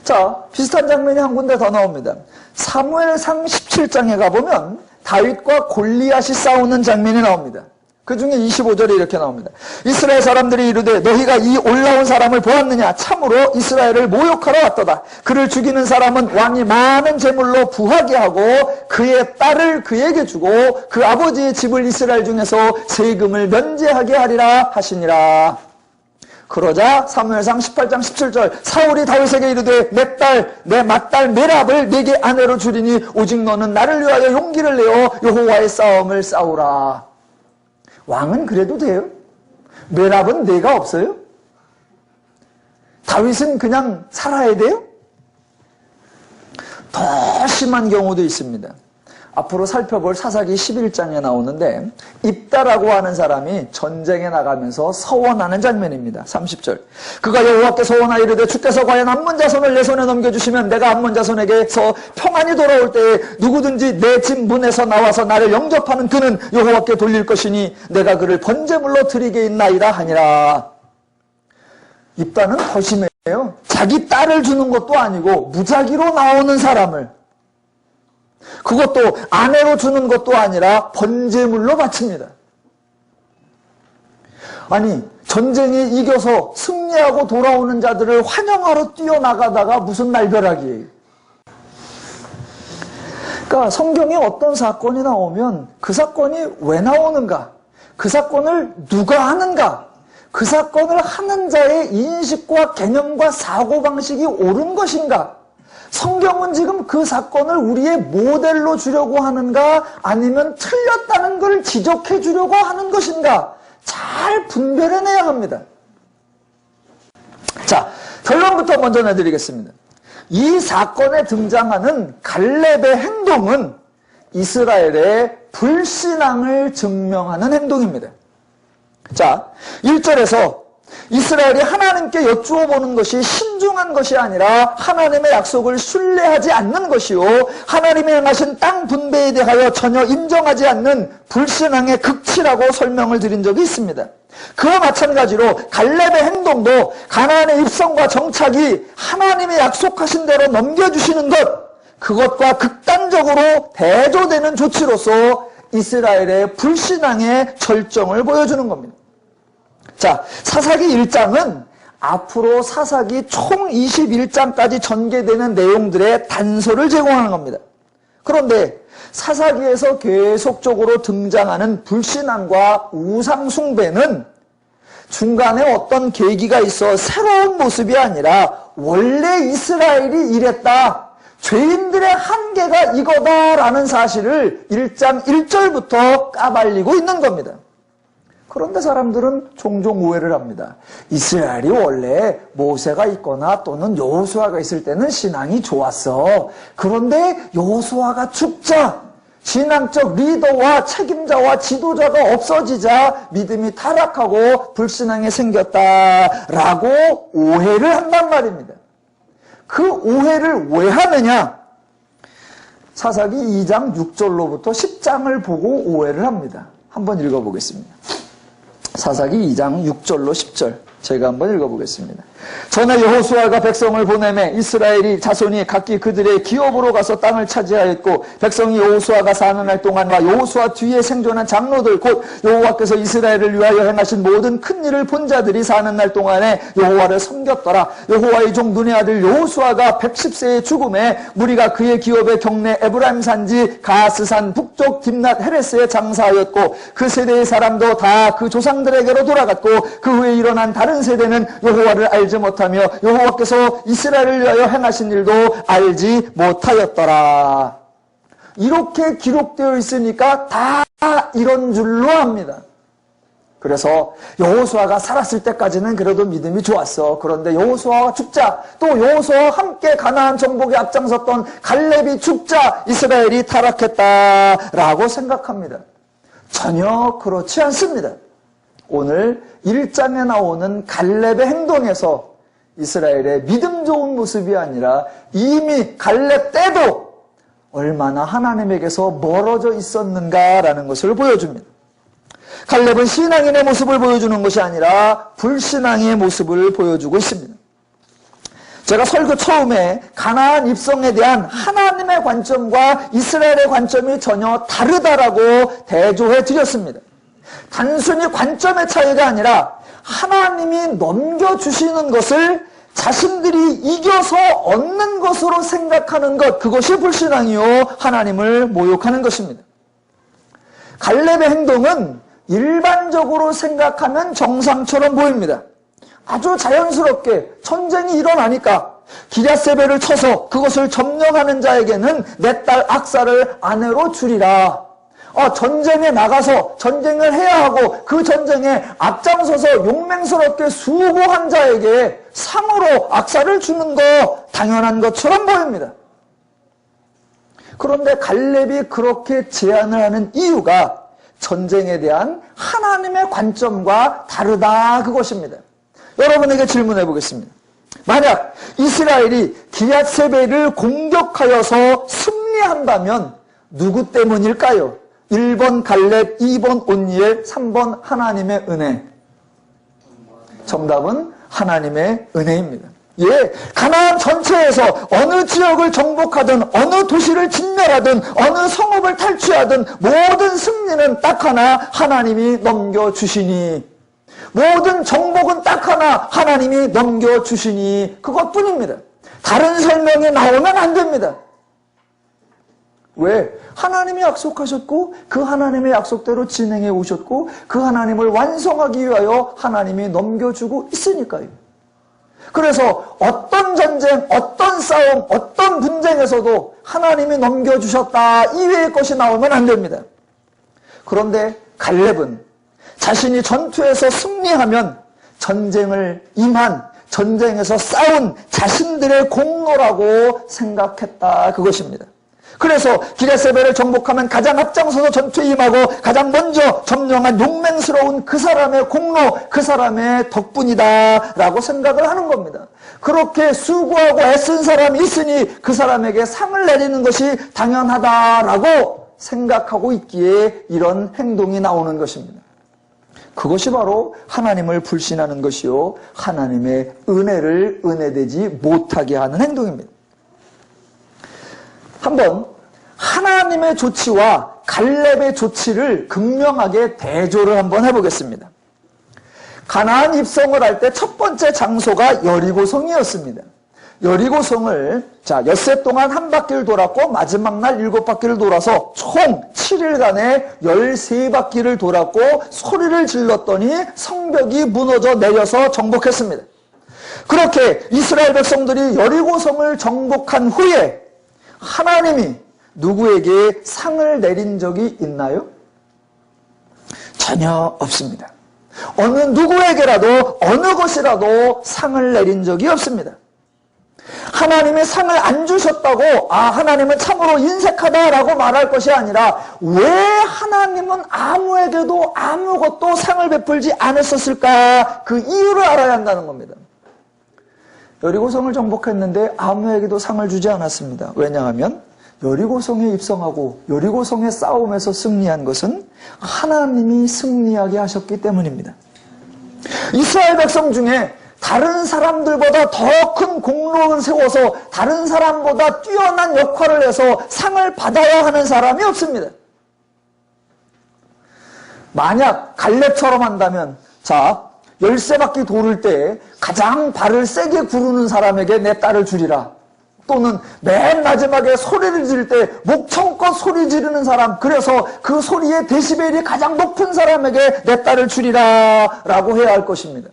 자, 비슷한 장면이 한 군데 더 나옵니다. 사무엘상 17장에 가보면 다윗과 골리앗이 싸우는 장면이 나옵니다. 그 중에 25절에 이렇게 나옵니다. 이스라엘 사람들이 이르되 너희가 이 올라온 사람을 보았느냐? 참으로 이스라엘을 모욕하러 왔도다. 그를 죽이는 사람은 왕이 많은 재물로 부하게 하고 그의 딸을 그에게 주고 그 아버지의 집을 이스라엘 중에서 세금을 면제하게 하리라 하시니라. 그러자 사무엘상 18장 17절 사울이 다윗에게 이르되 내 맏딸 메랍을 내게 아내로 주리니 오직 너는 나를 위하여 용기를 내어 여호와의 싸움을 싸우라. 왕은 그래도 돼요? 메랍은 내가 없어요? 다윗은 그냥 살아야 돼요? 더 심한 경우도 있습니다. 앞으로 살펴볼 사사기 11장에 나오는데 입다라고 하는 사람이 전쟁에 나가면서 서원하는 장면입니다. 30절. 그가 여호와께 서원하여 이르되 주께서 과연 암몬 자손을 내 손에 넘겨주시면 내가 암몬 자손에게서 평안히 돌아올 때에 누구든지 내 집 문에서 나와서 나를 영접하는 그는 여호와께 돌릴 것이니 내가 그를 번제물로 드리게 있나이다 하니라. 입다는 더 심해요. 자기 딸을 주는 것도 아니고 무작위로 나오는 사람을, 그것도 아내로 주는 것도 아니라 번제물로 바칩니다. 아니, 전쟁에 이겨서 승리하고 돌아오는 자들을 환영하러 뛰어나가다가 무슨 날벼락이에요. 그러니까 성경에 어떤 사건이 나오면 그 사건이 왜 나오는가, 그 사건을 누가 하는가, 그 사건을 하는 자의 인식과 개념과 사고방식이 옳은 것인가, 성경은 지금 그 사건을 우리의 모델로 주려고 하는가 아니면 틀렸다는 걸 지적해 주려고 하는 것인가 잘 분별해내야 합니다. 자, 결론부터 먼저 내드리겠습니다. 이 사건에 등장하는 갈렙의 행동은 이스라엘의 불신앙을 증명하는 행동입니다. 자, 1절에서 이스라엘이 하나님께 여쭈어 보는 것이 신중한 것이 아니라 하나님의 약속을 신뢰하지 않는 것이요 하나님이 행하신 땅 분배에 대하여 전혀 인정하지 않는 불신앙의 극치라고 설명을 드린 적이 있습니다. 그와 마찬가지로 갈렙의 행동도 가나안의 입성과 정착이 하나님이 약속하신 대로 넘겨주시는 것, 그것과 극단적으로 대조되는 조치로서 이스라엘의 불신앙의 절정을 보여주는 겁니다. 자, 사사기 1장은 앞으로 사사기 총 21장까지 전개되는 내용들의 단서를 제공하는 겁니다. 그런데 사사기에서 계속적으로 등장하는 불신앙과 우상숭배는 중간에 어떤 계기가 있어 새로운 모습이 아니라 원래 이스라엘이 이랬다, 죄인들의 한계가 이거다라는 사실을 1장 1절부터 까발리고 있는 겁니다. 그런데 사람들은 종종 오해를 합니다. 이스라엘이 원래 모세가 있거나 또는 여호수아가 있을 때는 신앙이 좋았어. 그런데 여호수아가 죽자 신앙적 리더와 책임자와 지도자가 없어지자 믿음이 타락하고 불신앙이 생겼다라고 오해를 한단 말입니다. 그 오해를 왜 하느냐? 사사기 2장 6절로부터 10장을 보고 오해를 합니다. 한번 읽어보겠습니다. 사사기 2장 6절로 10절. 저희가 한번 읽어보겠습니다. 전에 여호수아가 백성을 보내매 이스라엘이 자손이 각기 그들의 기업으로 가서 땅을 차지하였고 백성이 여호수아가 사는 날 동안과 여호수아 뒤에 생존한 장로들 곧 여호와께서 이스라엘을 위하여 행하신 모든 큰 일을 본 자들이 사는 날 동안에 여호와를 섬겼더라. 여호와의 종 눈의 아들 여호수아가 110세의 죽음에 무리가 그의 기업의 경내 에브라임 산지 가스산 북쪽 딥낫 헤레스에 장사하였고 그 세대의 사람도 다 그 조상들에게로 돌아갔고 그 후에 일어난 다른 세대는 여호와를 알지 못하며 여호와께서 이스라엘을 위하여 행하신 일도 알지 못하였더라. 이렇게 기록되어 있으니까 다 이런 줄로 압니다. 그래서 여호수아가 살았을 때까지는 그래도 믿음이 좋았어. 그런데 여호수아가 죽자, 또 여호수아와 함께 가나안 정복에 앞장섰던 갈렙이 죽자 이스라엘이 타락했다라고 생각합니다. 전혀 그렇지 않습니다. 오늘 1장에 나오는 갈렙의 행동에서 이스라엘의 믿음 좋은 모습이 아니라 이미 갈렙 때도 얼마나 하나님에게서 멀어져 있었는가라는 것을 보여줍니다. 갈렙은 신앙인의 모습을 보여주는 것이 아니라 불신앙의 모습을 보여주고 있습니다. 제가 설교 처음에 가나안 입성에 대한 하나님의 관점과 이스라엘의 관점이 전혀 다르다라고 대조해 드렸습니다. 단순히 관점의 차이가 아니라 하나님이 넘겨주시는 것을 자신들이 이겨서 얻는 것으로 생각하는 것, 그것이 불신앙이요 하나님을 모욕하는 것입니다. 갈렙의 행동은 일반적으로 생각하면 정상처럼 보입니다. 아주 자연스럽게 전쟁이 일어나니까 기랴세벨을 쳐서 그것을 점령하는 자에게는 내 딸 악사를 아내로 주리라. 전쟁에 나가서 전쟁을 해야 하고 그 전쟁에 앞장서서 용맹스럽게 수고한 자에게 상으로 악사를 주는 거 당연한 것처럼 보입니다. 그런데 갈렙이 그렇게 제안을 하는 이유가 전쟁에 대한 하나님의 관점과 다르다 그것입니다. 여러분에게 질문해 보겠습니다. 만약 이스라엘이 기랴세벨을 공격하여서 승리한다면 누구 때문일까요? 1번 갈렙, 2번 온니엘, 3번 하나님의 은혜. 정답은 하나님의 은혜입니다. 예, 가나안 전체에서 어느 지역을 정복하든 어느 도시를 진멸하든 어느 성읍을 탈취하든 모든 승리는 딱 하나 하나님이 넘겨주시니, 모든 정복은 딱 하나 하나님이 넘겨주시니 그것뿐입니다. 다른 설명이 나오면 안 됩니다. 왜? 하나님이 약속하셨고 그 하나님의 약속대로 진행해 오셨고 그 하나님을 완성하기 위하여 하나님이 넘겨주고 있으니까요. 그래서 어떤 전쟁, 어떤 싸움, 어떤 분쟁에서도 하나님이 넘겨주셨다 이외의 것이 나오면 안 됩니다. 그런데 갈렙은 자신이 전투에서 승리하면 전쟁을 임한, 전쟁에서 싸운 자신들의 공로라고 생각했다 그것입니다. 그래서 기랴세벨을 정복하면 가장 앞장서서 전투에 임하고 가장 먼저 점령한 용맹스러운 그 사람의 공로, 그 사람의 덕분이다 라고 생각을 하는 겁니다. 그렇게 수고하고 애쓴 사람이 있으니 그 사람에게 상을 내리는 것이 당연하다라고 생각하고 있기에 이런 행동이 나오는 것입니다. 그것이 바로 하나님을 불신하는 것이요 하나님의 은혜를 은혜되지 못하게 하는 행동입니다. 한번 하나님의 조치와 갈렙의 조치를 극명하게 대조를 한번 해보겠습니다. 가나안 입성을 할 때 첫 번째 장소가 여리고성이었습니다. 여리고성을 엿새 동안 한 바퀴를 돌았고 마지막 날 7바퀴를 돌아서 총 7일간에 13바퀴를 돌았고 소리를 질렀더니 성벽이 무너져 내려서 정복했습니다. 그렇게 이스라엘 백성들이 여리고성을 정복한 후에 하나님이 누구에게 상을 내린 적이 있나요? 전혀 없습니다. 어느 누구에게라도 어느 것이라도 상을 내린 적이 없습니다. 하나님이 상을 안 주셨다고 하나님은 참으로 인색하다라고 말할 것이 아니라 왜 하나님은 아무에게도 아무것도 상을 베풀지 않았었을까 그 이유를 알아야 한다는 겁니다. 여리고성을 정복했는데 아무에게도 상을 주지 않았습니다. 왜냐하면 여리고성에 입성하고 여리고성의 싸움에서 승리한 것은 하나님이 승리하게 하셨기 때문입니다. 이스라엘 백성 중에 다른 사람들보다 더 큰 공로를 세워서 다른 사람보다 뛰어난 역할을 해서 상을 받아야 하는 사람이 없습니다. 만약 갈렙처럼 한다면, 자, 13바퀴 도를 때 가장 발을 세게 구르는 사람에게 내 딸을 주리라. 또는 맨 마지막에 소리를 지를 때 목청껏 소리 지르는 사람, 그래서 그 소리의 데시벨이 가장 높은 사람에게 내 딸을 주리라 라고 해야 할 것입니다.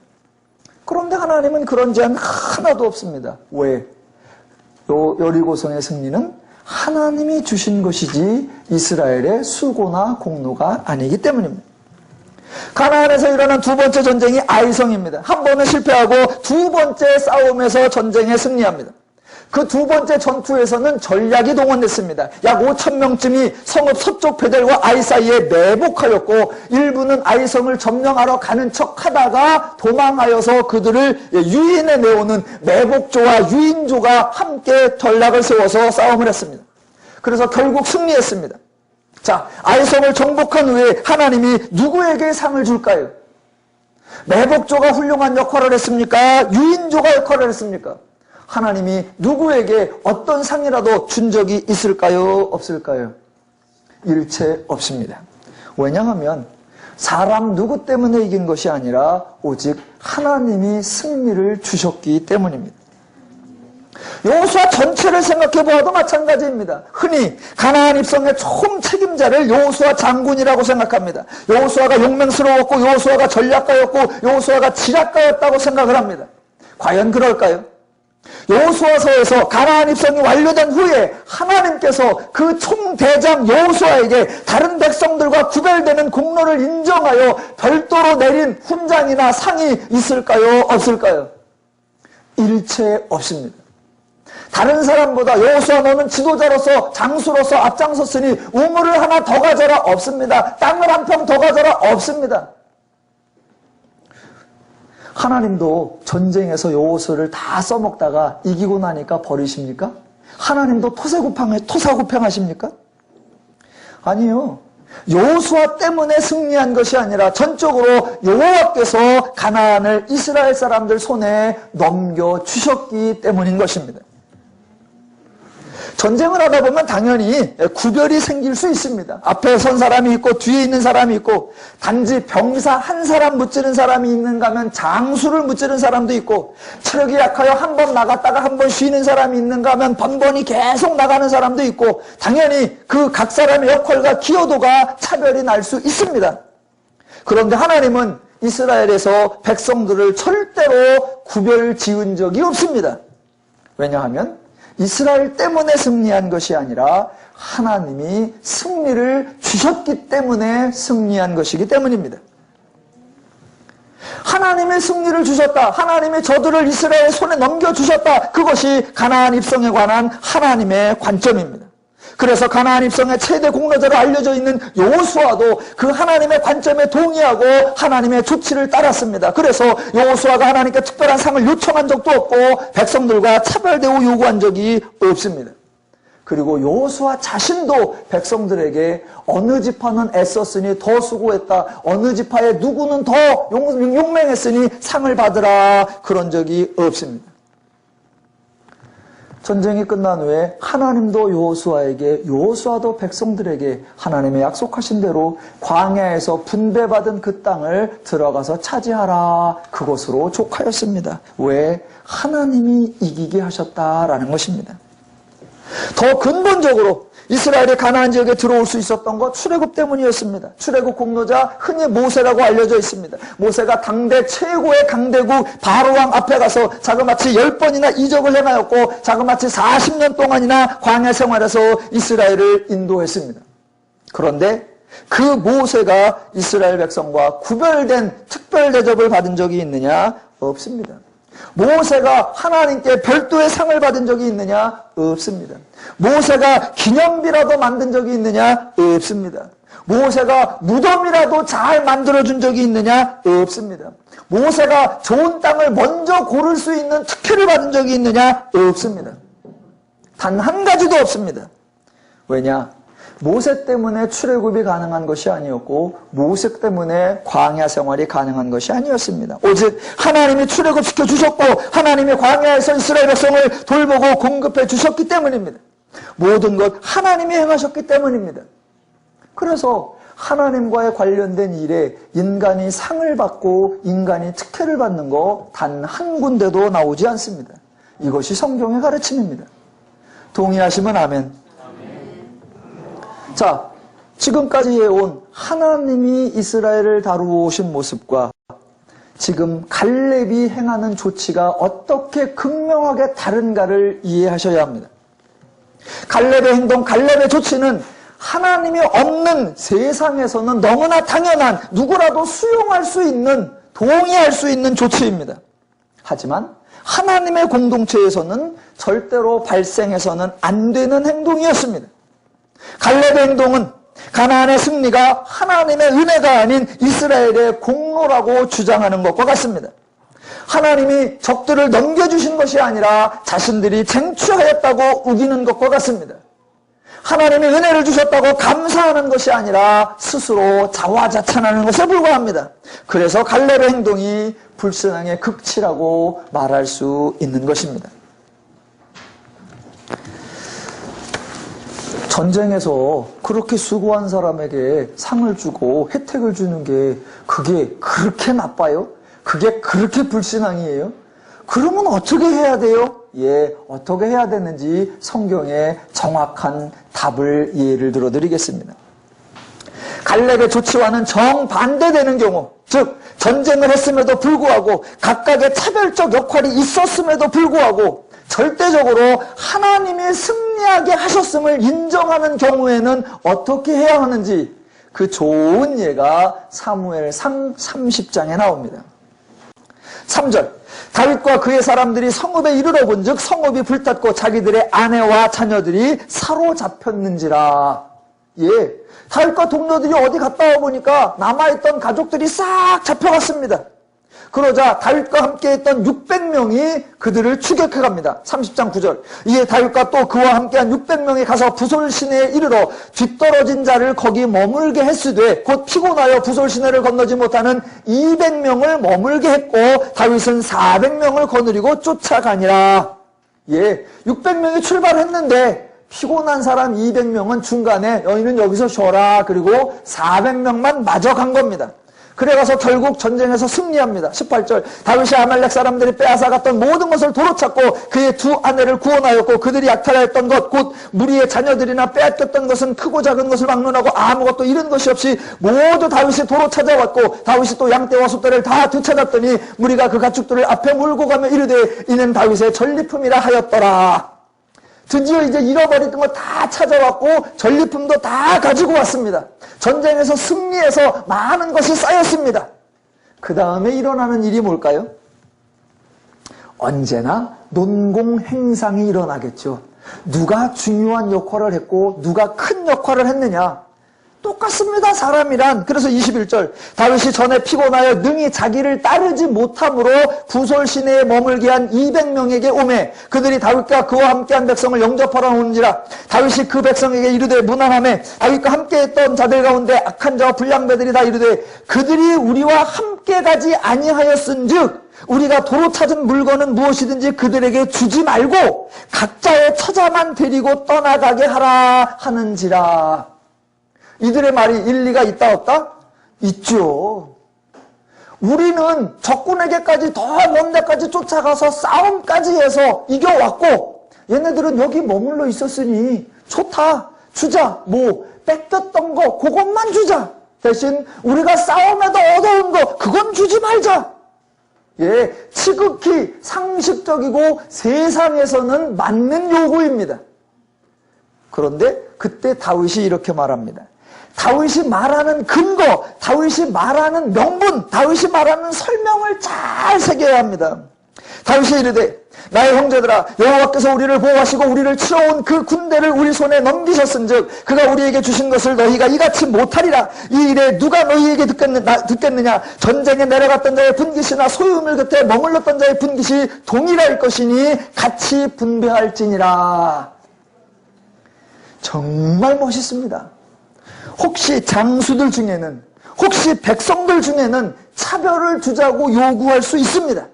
그런데 하나님은 그런 제한 하나도 없습니다. 왜? 여리고성의 승리는 하나님이 주신 것이지 이스라엘의 수고나 공로가 아니기 때문입니다. 가나안에서 일어난 두 번째 전쟁이 아이성입니다. 한 번은 실패하고 두 번째 싸움에서 전쟁에 승리합니다. 그 두 번째 전투에서는 전략이 동원됐습니다. 약 5,000명쯤이 성읍 서쪽 베델과 아이 사이에 매복하였고 일부는 아이성을 점령하러 가는 척하다가 도망하여서 그들을 유인해 내오는 매복조와 유인조가 함께 전략을 세워서 싸움을 했습니다. 그래서 결국 승리했습니다. 자, 아이성을 정복한 후에 하나님이 누구에게 상을 줄까요? 매복조가 훌륭한 역할을 했습니까? 유인조가 역할을 했습니까? 하나님이 누구에게 어떤 상이라도 준 적이 있을까요? 없을까요? 일체 없습니다. 왜냐하면 사람 누구 때문에 이긴 것이 아니라 오직 하나님이 승리를 주셨기 때문입니다. 여호수아 전체를 생각해 보아도 마찬가지입니다. 흔히 가나안 입성의 총 책임자를 여호수아 장군이라고 생각합니다. 여호수아가 용맹스러웠고 여호수아가 전략가였고 여호수아가 지략가였다고 생각을 합니다. 과연 그럴까요? 여호수아서에서 가나안 입성이 완료된 후에 하나님께서 그 총대장 여호수아에게 다른 백성들과 구별되는 공로를 인정하여 별도로 내린 훈장이나 상이 있을까요? 없을까요? 일체 없습니다. 다른 사람보다 여호수아 너는 지도자로서 장수로서 앞장섰으니 우물을 하나 더 가져라 없습니다. 땅을 한 평 더 가져라 없습니다. 하나님도 전쟁에서 여호수아를 다 써먹다가 이기고 나니까 버리십니까? 하나님도 토사구팽하십니까? 아니요. 여호수아 때문에 승리한 것이 아니라 전적으로 여호와께서 가나안을 이스라엘 사람들 손에 넘겨주셨기 때문인 것입니다. 전쟁을 하다 보면 당연히 구별이 생길 수 있습니다. 앞에 선 사람이 있고 뒤에 있는 사람이 있고 단지 병사 한 사람 무찌른 사람이 있는가 하면 장수를 무찌른 사람도 있고 체력이 약하여 한 번 나갔다가 한 번 쉬는 사람이 있는가 하면 번번이 계속 나가는 사람도 있고 당연히 그 각 사람의 역할과 기여도가 차별이 날 수 있습니다. 그런데 하나님은 이스라엘에서 백성들을 절대로 구별 지은 적이 없습니다. 왜냐하면 이스라엘 때문에 승리한 것이 아니라 하나님이 승리를 주셨기 때문에 승리한 것이기 때문입니다. 하나님의 승리를 주셨다. 하나님의 저들을 이스라엘 손에 넘겨주셨다. 그것이 가나안 입성에 관한 하나님의 관점입니다. 그래서 가나안 입성의 최대 공로자로 알려져 있는 여호수아도 그 하나님의 관점에 동의하고 하나님의 조치를 따랐습니다. 그래서 여호수아가 하나님께 특별한 상을 요청한 적도 없고 백성들과 차별 대우 요구한 적이 없습니다. 그리고 여호수아 자신도 백성들에게 어느 지파는 애썼으니 더 수고했다. 어느 지파의 누구는 더 용맹했으니 상을 받으라. 그런 적이 없습니다. 전쟁이 끝난 후에 하나님도 여호수아도 백성들에게 하나님의 약속하신 대로 광야에서 분배받은 그 땅을 들어가서 차지하라. 그것으로 족하였습니다. 왜? 하나님이 이기게 하셨다라는 것입니다. 더 근본적으로 이스라엘이 가나안 지역에 들어올 수 있었던 것 출애굽 때문이었습니다. 출애굽 공로자 흔히 모세라고 알려져 있습니다. 모세가 당대 최고의 강대국 바로왕 앞에 가서 자그마치 10번이나 이적을 행하였고 자그마치 40년 동안이나 광야 생활에서 이스라엘을 인도했습니다. 그런데 그 모세가 이스라엘 백성과 구별된 특별 대접을 받은 적이 있느냐? 없습니다. 모세가 하나님께 별도의 상을 받은 적이 있느냐? 없습니다. 모세가 기념비라도 만든 적이 있느냐? 없습니다. 모세가 무덤이라도 잘 만들어준 적이 있느냐? 없습니다. 모세가 좋은 땅을 먼저 고를 수 있는 특혜를 받은 적이 있느냐? 없습니다. 단 한 가지도 없습니다. 왜냐? 모세 때문에 출애굽이 가능한 것이 아니었고 모세 때문에 광야 생활이 가능한 것이 아니었습니다. 오직 하나님이 출애굽시켜 주셨고 하나님이 광야에서 이스라엘 백성을 돌보고 공급해 주셨기 때문입니다. 모든 것 하나님이 행하셨기 때문입니다. 그래서 하나님과의 관련된 일에 인간이 상을 받고 인간이 특혜를 받는 거 단 한 군데도 나오지 않습니다. 이것이 성경의 가르침입니다. 동의하시면 아멘. 자, 지금까지 해온 하나님이 이스라엘을 다루오신 모습과 지금 갈렙이 행하는 조치가 어떻게 극명하게 다른가를 이해하셔야 합니다. 갈렙의 행동, 갈렙의 조치는 하나님이 없는 세상에서는 너무나 당연한 누구라도 수용할 수 있는, 동의할 수 있는 조치입니다. 하지만 하나님의 공동체에서는 절대로 발생해서는 안 되는 행동이었습니다. 갈렙의 행동은 가나안의 승리가 하나님의 은혜가 아닌 이스라엘의 공로라고 주장하는 것과 같습니다. 하나님이 적들을 넘겨주신 것이 아니라 자신들이 쟁취하였다고 우기는 것과 같습니다. 하나님이 은혜를 주셨다고 감사하는 것이 아니라 스스로 자화자찬하는 것에 불과합니다. 그래서 갈렙의 행동이 불신앙의 극치라고 말할 수 있는 것입니다. 전쟁에서 그렇게 수고한 사람에게 상을 주고 혜택을 주는 게 그게 그렇게 나빠요? 그게 그렇게 불신앙이에요? 그러면 어떻게 해야 돼요? 어떻게 해야 되는지 성경에 정확한 답을 예를 들어 드리겠습니다. 갈렙의 조치와는 정반대되는 경우, 즉 전쟁을 했음에도 불구하고 각각의 차별적 역할이 있었음에도 불구하고 절대적으로 하나님이 승리하게 하셨음을 인정하는 경우에는 어떻게 해야 하는지 그 좋은 예가 사무엘상 30장에 나옵니다. 3절, 다윗과 그의 사람들이 성읍에 이르러 본즉 성읍이 불탔고 자기들의 아내와 자녀들이 사로잡혔는지라. 다윗과 동료들이 어디 갔다 와보니까 남아있던 가족들이 싹 잡혀갔습니다. 그러자 다윗과 함께했던 600명이 그들을 추격해갑니다. 30장 9절. 이에 다윗과 또 그와 함께한 600명이 가서 부솔 시내에 이르러 뒤떨어진 자를 거기 머물게 했으되 곧 피곤하여 부솔 시내를 건너지 못하는 200명을 머물게 했고 다윗은 400명을 거느리고 쫓아가니라. 600명이 출발했는데 피곤한 사람 200명은 중간에 너희는 여기서 쉬어라. 그리고 400명만 마저 간 겁니다. 그래가서 결국 전쟁에서 승리합니다. 18절, 다윗이 아말렉 사람들이 빼앗아갔던 모든 것을 도로 찾고 그의 두 아내를 구원하였고 그들이 약탈하였던 것 곧 무리의 자녀들이나 빼앗겼던 것은 크고 작은 것을 막론하고 아무것도 잃은 것이 없이 모두 다윗이 도로 찾아왔고 다윗이 또 양떼와 소떼를 다 되찾았더니 무리가 그 가축들을 앞에 몰고 가며 이르되 이는 다윗의 전리품이라 하였더라. 드디어 이제 잃어버렸던 거 다 찾아왔고 전리품도 다 가지고 왔습니다. 전쟁에서 승리해서 많은 것이 쌓였습니다. 그 다음에 일어나는 일이 뭘까요? 언제나 논공행상이 일어나겠죠. 누가 중요한 역할을 했고 누가 큰 역할을 했느냐. 똑같습니다. 사람이란. 그래서 21절, 다윗이 전에 피곤하여 능히 자기를 따르지 못함으로 부솔 시내에 머물게 한 200명에게 오매 그들이 다윗과 그와 함께한 백성을 영접하러 오는지라. 다윗이 그 백성에게 이르되 무난하매 다윗과 함께했던 자들 가운데 악한 자와 불량배들이 다 이르되 그들이 우리와 함께 가지 아니하였은즉 우리가 도로 찾은 물건은 무엇이든지 그들에게 주지 말고 각자의 처자만 데리고 떠나가게 하라 하는지라. 이들의 말이 일리가 있다 없다? 있죠. 우리는 적군에게까지 더 먼 데까지 쫓아가서 싸움까지 해서 이겨왔고 얘네들은 여기 머물러 있었으니 좋다. 주자. 뺏겼던 거 그것만 주자. 대신 우리가 싸움에도 얻어온 거 그건 주지 말자. 지극히 상식적이고 세상에서는 맞는 요구입니다. 그런데 그때 다윗이 이렇게 말합니다. 다윗이 말하는 근거, 다윗이 말하는 명분, 다윗이 말하는 설명을 잘 새겨야 합니다. 다윗이 이르되 나의 형제들아 여호와께서 우리를 보호하시고 우리를 치러온 그 군대를 우리 손에 넘기셨은즉 그가 우리에게 주신 것을 너희가 이같이 못하리라. 이 일에 누가 너희에게 듣겠느냐. 전쟁에 내려갔던 자의 분깃이나 소유물 곁에 머물렀던 자의 분깃이 동일할 것이니 같이 분배할지니라. 정말 멋있습니다. 혹시 장수들 중에는, 혹시 백성들 중에는 차별을 두자고 요구할 수 있습니다.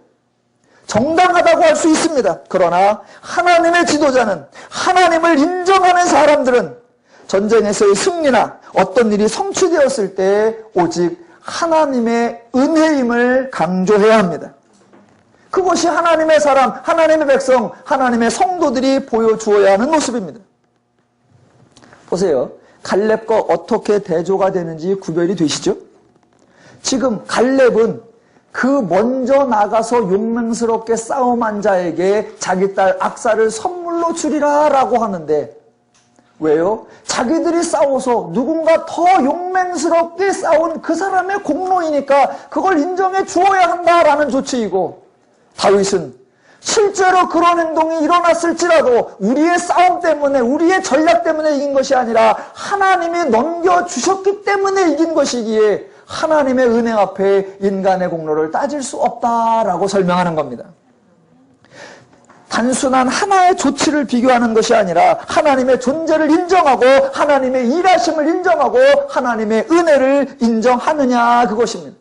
정당하다고 할 수 있습니다. 그러나 하나님의 지도자는, 하나님을 인정하는 사람들은 전쟁에서의 승리나 어떤 일이 성취되었을 때 오직 하나님의 은혜임을 강조해야 합니다. 그것이 하나님의 사람, 하나님의 백성, 하나님의 성도들이 보여주어야 하는 모습입니다. 보세요. 갈렙과 어떻게 대조가 되는지 구별이 되시죠? 지금 갈렙은 그 먼저 나가서 용맹스럽게 싸움한 자에게 자기 딸 악사를 선물로 주리라 라고 하는데, 왜요? 자기들이 싸워서 누군가 더 용맹스럽게 싸운 그 사람의 공로이니까 그걸 인정해 주어야 한다라는 조치이고, 다윗은 실제로 그런 행동이 일어났을지라도 우리의 싸움 때문에, 우리의 전략 때문에 이긴 것이 아니라 하나님이 넘겨주셨기 때문에 이긴 것이기에 하나님의 은혜 앞에 인간의 공로를 따질 수 없다라고 설명하는 겁니다. 단순한 하나의 조치를 비교하는 것이 아니라 하나님의 존재를 인정하고 하나님의 일하심을 인정하고 하나님의 은혜를 인정하느냐, 그것입니다.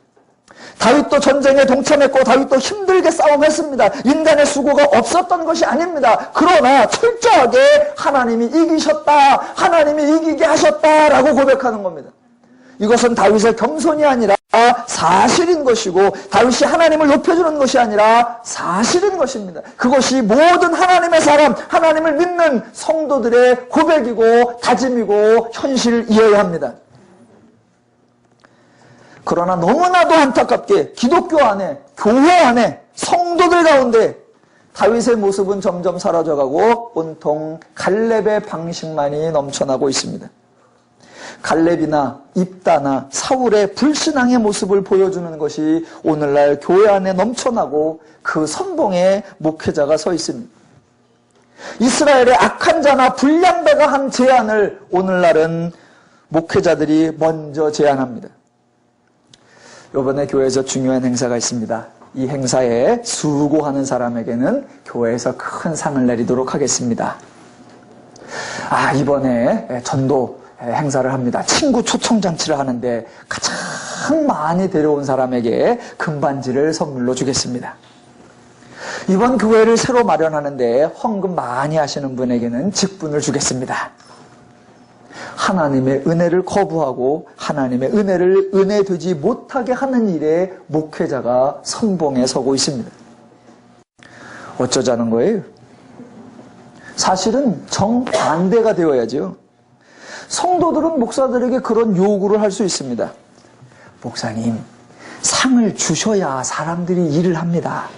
다윗도 전쟁에 동참했고 다윗도 힘들게 싸움했습니다. 인간의 수고가 없었던 것이 아닙니다. 그러나 철저하게 하나님이 이기셨다, 하나님이 이기게 하셨다라고 고백하는 겁니다. 이것은 다윗의 겸손이 아니라 사실인 것이고, 다윗이 하나님을 높여주는 것이 아니라 사실인 것입니다. 그것이 모든 하나님의 사람, 하나님을 믿는 성도들의 고백이고 다짐이고 현실이어야 합니다. 그러나 너무나도 안타깝게 기독교 안에, 교회 안에, 성도들 가운데 다윗의 모습은 점점 사라져가고 온통 갈렙의 방식만이 넘쳐나고 있습니다. 갈렙이나 입다나 사울의 불신앙의 모습을 보여주는 것이 오늘날 교회 안에 넘쳐나고 그 선봉에 목회자가 서 있습니다. 이스라엘의 악한 자나 불량배가 한 제안을 오늘날은 목회자들이 먼저 제안합니다. 이번에 교회에서 중요한 행사가 있습니다. 이 행사에 수고하는 사람에게는 교회에서 큰 상을 내리도록 하겠습니다. 이번에 전도 행사를 합니다. 친구 초청장치를 하는데 가장 많이 데려온 사람에게 금반지를 선물로 주겠습니다. 이번 교회를 새로 마련하는데 헌금 많이 하시는 분에게는 직분을 주겠습니다. 하나님의 은혜를 거부하고 하나님의 은혜를 은혜되지 못하게 하는 일에 목회자가 선봉에 서고 있습니다. 어쩌자는 거예요? 사실은 정반대가 되어야죠. 성도들은 목사들에게 그런 요구를 할 수 있습니다. 목사님, 상을 주셔야 사람들이 일을 합니다.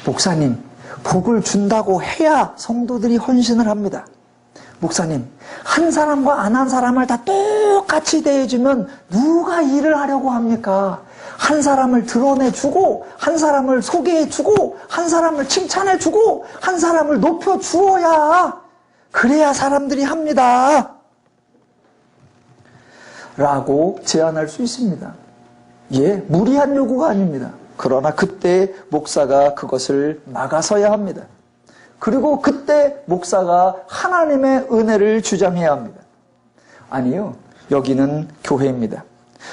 목사님, 복을 준다고 해야 성도들이 헌신을 합니다. 목사님, 한 사람과 안 한 사람을 다 똑같이 대해주면 누가 일을 하려고 합니까? 한 사람을 드러내주고, 한 사람을 소개해주고, 한 사람을 칭찬해주고, 한 사람을 높여주어야, 그래야 사람들이 합니다. 라고 제안할 수 있습니다. 무리한 요구가 아닙니다. 그러나 그때 목사가 그것을 막아서야 합니다. 그리고 그때 목사가 하나님의 은혜를 주장해야 합니다. 아니요, 여기는 교회입니다.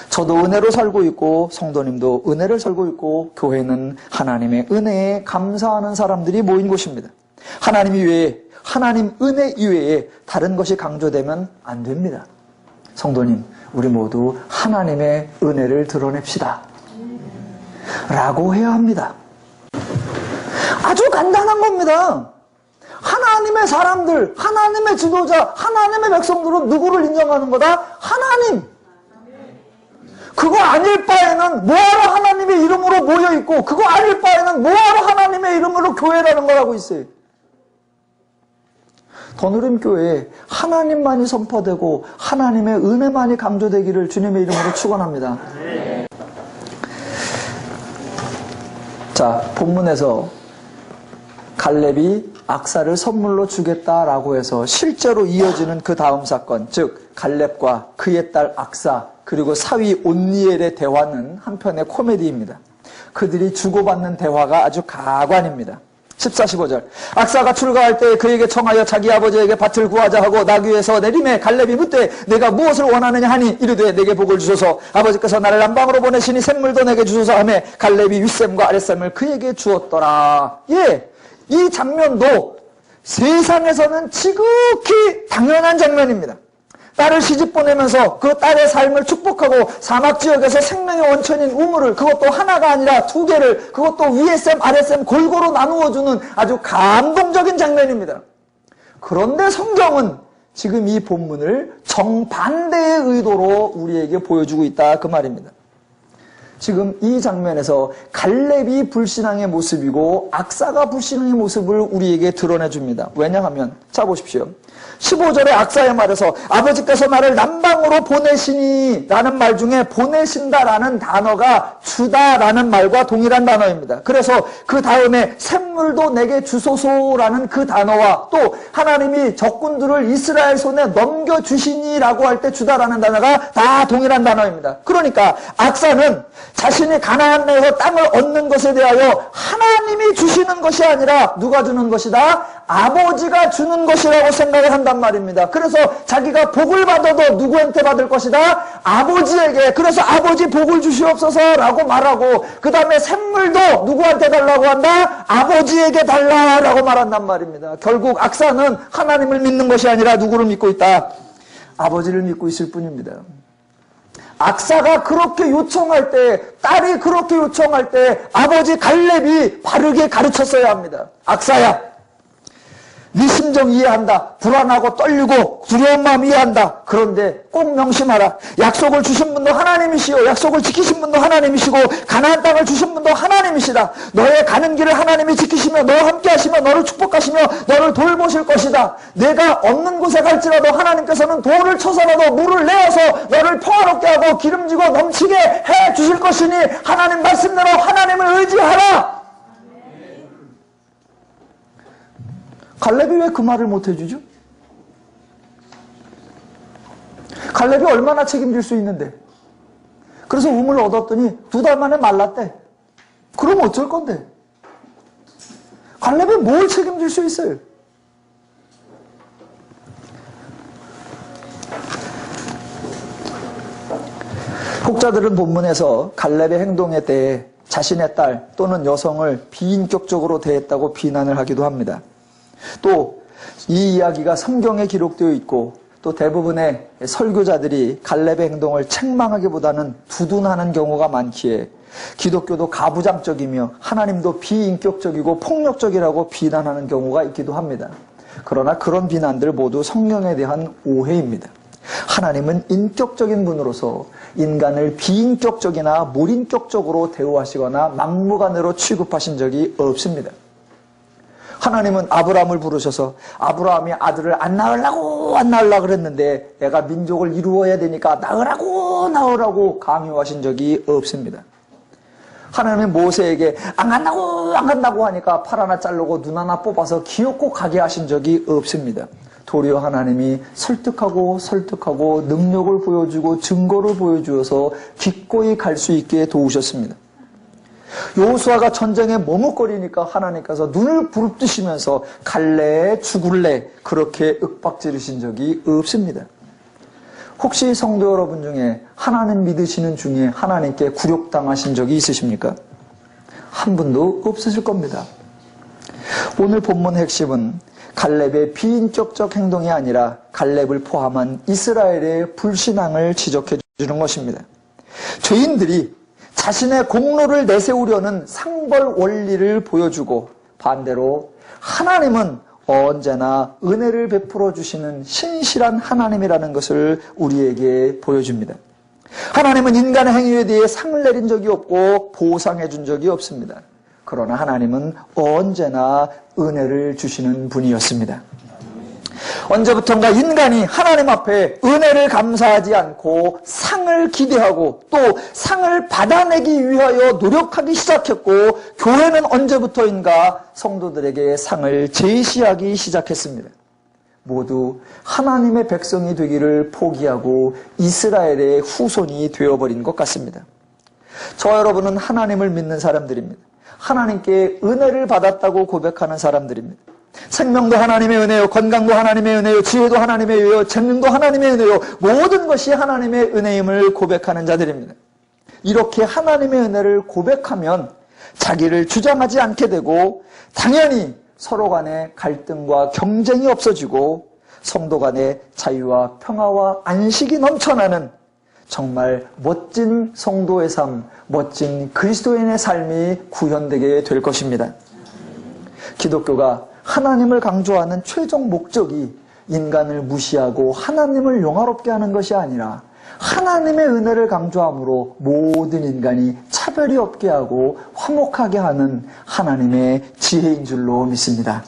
저도 은혜로 살고 있고 성도님도 은혜를 살고 있고 교회는 하나님의 은혜에 감사하는 사람들이 모인 곳입니다. 하나님 이외에, 하나님 은혜 이외에 다른 것이 강조되면 안 됩니다. 성도님, 우리 모두 하나님의 은혜를 드러냅시다 라고 해야 합니다. 아주 간단한 겁니다. 하나님의 사람들, 하나님의 지도자, 하나님의 백성들은 누구를 인정하는 거다? 하나님. 그거 아닐 바에는 뭐하러 하나님의 이름으로 모여있고, 그거 아닐 바에는 뭐하러 하나님의 이름으로 교회라는 걸 하고 있어요. 더누림교회에 하나님만이 선포되고 하나님의 은혜만이 강조되기를 주님의 이름으로 축원합니다. 자, 본문에서 갈렙이 악사를 선물로 주겠다라고 해서 실제로 이어지는 그 다음 사건, 즉 갈렙과 그의 딸 악사 그리고 사위 온니엘의 대화는 한편의 코미디입니다. 그들이 주고받는 대화가 아주 가관입니다. 14, 15절. 악사가 출가할 때 그에게 청하여 자기 아버지에게 밭을 구하자 하고 나귀에서 내림에 갈렙이 묻되 내가 무엇을 원하느냐 하니 이르되 내게 복을 주소서. 아버지께서 나를 남방으로 보내시니 샘물도 내게 주소서 하매 갈렙이 윗샘과 아랫샘을 그에게 주었더라. 예, 이 장면도 세상에서는 지극히 당연한 장면입니다. 딸을 시집 보내면서 그 딸의 삶을 축복하고 사막지역에서 생명의 원천인 우물을, 그것도 하나가 아니라 두 개를, 그것도 위에 샘 아랫샘 골고루 나누어주는 아주 감동적인 장면입니다. 그런데 성경은 지금 이 본문을 정반대의 의도로 우리에게 보여주고 있다, 그 말입니다. 지금 이 장면에서 갈렙이 불신앙의 모습이고 악사가 불신앙의 모습을 우리에게 드러내줍니다. 왜냐하면 자 보십시오. 15절의 악사의 말에서 아버지께서 나를 남방으로 보내시니 라는 말 중에 보내신다라는 단어가 주다라는 말과 동일한 단어입니다. 그래서 그 다음에 샘물도 내게 주소서라는 그 단어와 또 하나님이 적군들을 이스라엘 손에 넘겨주시니라고 할 때 주다라는 단어가 다 동일한 단어입니다. 그러니까 악사는 자신이 가나안 내에서 땅을 얻는 것에 대하여 하나님이 주시는 것이 아니라 누가 주는 것이다? 아버지가 주는 것이라고 생각을 한단 말입니다. 그래서 자기가 복을 받아도 누구한테 받을 것이다? 아버지에게. 그래서 아버지 복을 주시옵소서라고 말하고 그 다음에 샘물도 누구한테 달라고 한다? 아버지에게 달라라고 말한단 말입니다. 결국 악사는 하나님을 믿는 것이 아니라 누구를 믿고 있다? 아버지를 믿고 있을 뿐입니다. 악사가 그렇게 요청할 때, 딸이 그렇게 요청할 때 아버지 갈렙이 바르게 가르쳤어야 합니다. 악사야, 네 심정 이해한다. 불안하고 떨리고 두려운 마음 이해한다. 그런데 꼭 명심하라. 약속을 주신 분도 하나님이시오. 약속을 지키신 분도 하나님이시고 가나안 땅을 주신 분도 하나님이시다. 너의 가는 길을 하나님이 지키시며 너와 함께 하시며 너를 축복하시며 너를 돌보실 것이다. 내가 없는 곳에 갈지라도 하나님께서는 돌을 쳐서라도 물을 내어서 너를 평화롭게 하고 기름지고 넘치게 해 주실 것이니 하나님 말씀대로 하나님을 의지하라. 갈렙이 왜 그 말을 못 해주죠? 갈렙이 얼마나 책임질 수 있는데. 그래서 우물을 얻었더니 2달 만에 말랐대. 그럼 어쩔 건데? 갈렙이 뭘 책임질 수 있어요? 혹자들은 본문에서 갈렙의 행동에 대해 자신의 딸 또는 여성을 비인격적으로 대했다고 비난을 하기도 합니다. 또 이 이야기가 성경에 기록되어 있고 또 대부분의 설교자들이 갈렙의 행동을 책망하기보다는 두둔하는 경우가 많기에 기독교도 가부장적이며 하나님도 비인격적이고 폭력적이라고 비난하는 경우가 있기도 합니다. 그러나 그런 비난들 모두 성경에 대한 오해입니다. 하나님은 인격적인 분으로서 인간을 비인격적이나 무인격적으로 대우하시거나 막무가내로 취급하신 적이 없습니다. 하나님은 아브라함을 부르셔서 아브라함이 아들을 안 낳으려고 그랬는데 애가 민족을 이루어야 되니까 낳으라고 강요하신 적이 없습니다. 하나님은 모세에게 안 간다고 하니까 팔 하나 자르고 눈 하나 뽑아서 기어코 가게 하신 적이 없습니다. 도리어 하나님이 설득하고 능력을 보여주고 증거를 보여주어서 기꺼이 갈 수 있게 도우셨습니다. 여호수아가 전쟁에 머뭇거리니까 하나님께서 눈을 부릅뜨시면서 갈래 죽을래 그렇게 윽박지르신 적이 없습니다. 혹시 성도 여러분 중에 하나님 믿으시는 중에 하나님께 굴욕당하신 적이 있으십니까? 한 분도 없으실 겁니다. 오늘 본문 핵심은 갈렙의 비인격적 행동이 아니라 갈렙을 포함한 이스라엘의 불신앙을 지적해 주는 것입니다. 죄인들이 자신의 공로를 내세우려는 상벌 원리를 보여주고 반대로 하나님은 언제나 은혜를 베풀어 주시는 신실한 하나님이라는 것을 우리에게 보여줍니다. 하나님은 인간의 행위에 대해 상을 내린 적이 없고 보상해 준 적이 없습니다. 그러나 하나님은 언제나 은혜를 주시는 분이었습니다. 언제부턴가 인간이 하나님 앞에 은혜를 감사하지 않고 상을 기대하고 또 상을 받아내기 위하여 노력하기 시작했고 교회는 언제부터인가 성도들에게 상을 제시하기 시작했습니다. 모두 하나님의 백성이 되기를 포기하고 이스라엘의 후손이 되어버린 것 같습니다. 저 여러분은 하나님을 믿는 사람들입니다. 하나님께 은혜를 받았다고 고백하는 사람들입니다. 생명도 하나님의 은혜요, 건강도 하나님의 은혜요, 지혜도 하나님의 은혜요, 재능도 하나님의 은혜요, 모든 것이 하나님의 은혜임을 고백하는 자들입니다. 이렇게 하나님의 은혜를 고백하면 자기를 주장하지 않게 되고 당연히 서로 간의 갈등과 경쟁이 없어지고 성도 간의 자유와 평화와 안식이 넘쳐나는 정말 멋진 성도의 삶, 멋진 그리스도인의 삶이 구현되게 될 것입니다. 기독교가 하나님을 강조하는 최종 목적이 인간을 무시하고 하나님을 영화롭게 하는 것이 아니라 하나님의 은혜를 강조함으로 모든 인간이 차별이 없게 하고 화목하게 하는 하나님의 지혜인 줄로 믿습니다.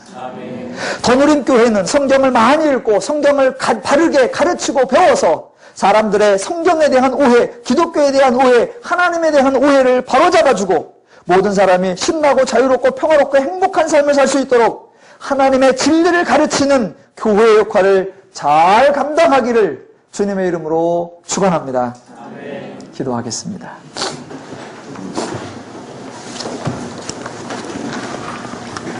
더누림교회는 성경을 많이 읽고 성경을 바르게 가르치고 배워서 사람들의 성경에 대한 오해, 기독교에 대한 오해, 하나님에 대한 오해를 바로잡아주고 모든 사람이 신나고 자유롭고 평화롭고 행복한 삶을 살 수 있도록 하나님의 진리를 가르치는 교회의 역할을 잘 감당하기를 주님의 이름으로 축원합니다. 기도하겠습니다.